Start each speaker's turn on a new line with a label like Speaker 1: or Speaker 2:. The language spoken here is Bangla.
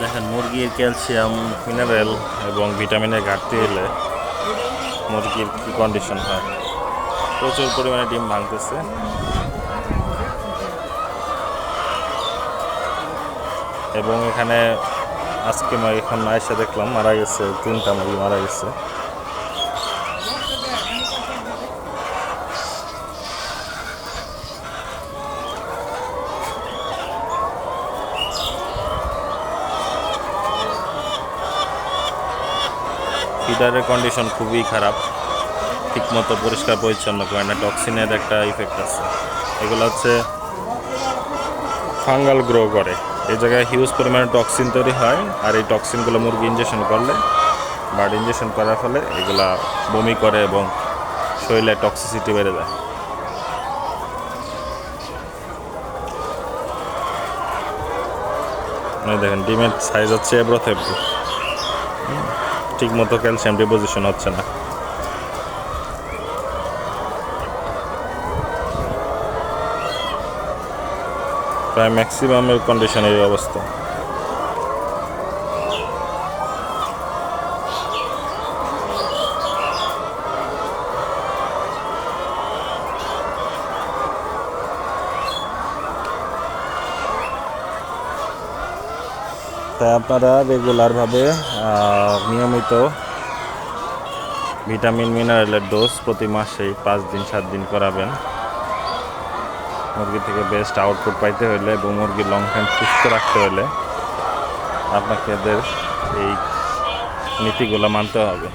Speaker 1: দেখেন মুরগির ক্যালসিয়াম মিনারেল এবং ভিটামিনের ঘাটতি হলে মুরগির কী কন্ডিশন হয়। প্রচুর পরিমাণে ডিম ভাঙতেছে। এবং এখানে আজকে এখন এসে দেখলাম মারা গেছে, 3টা মুরগি মারা গেছে। ফিডারের কন্ডিশন খুবই খারাপ, ঠিকমতো পরিষ্কার পরিচ্ছন্ন করে না, টক্সিনের একটা ইফেক্ট আছে। এগুলো হচ্ছে ফাঙ্গাল গ্রো করে, এই জায়গায় হিউজ পরিমাণে টক্সিন তৈরি হয়। আর এই টক্সিনগুলো মুরগি ইঞ্জেকশন করলে, বার্ড ইঞ্জেকশন করার ফলে এগুলা বমি করে এবং শরীরে টক্সিসিটি বেড়ে যায়। দেখেন ডিমের সাইজ হচ্ছে এবড়ো থেবড়ো, ঠিক মতো ক্যালসিয়াম ডিপোজিশন হচ্ছে না। প্রায় ম্যাক্সিমামের কন্ডিশনের এই অবস্থা। তাই আপনারা রেগুলারভাবে নিয়মিত ভিটামিন মিনারেলের ডোজ প্রতি মাসেই 5 দিন 7 দিন করাবেন। মুরগি থেকে বেস্ট আউটপুট পাইতে হলে এবং মুরগির লং টাইম সুস্থ রাখতে হলে আপনাকে এদের এই নীতিগুলো মানতে হবে।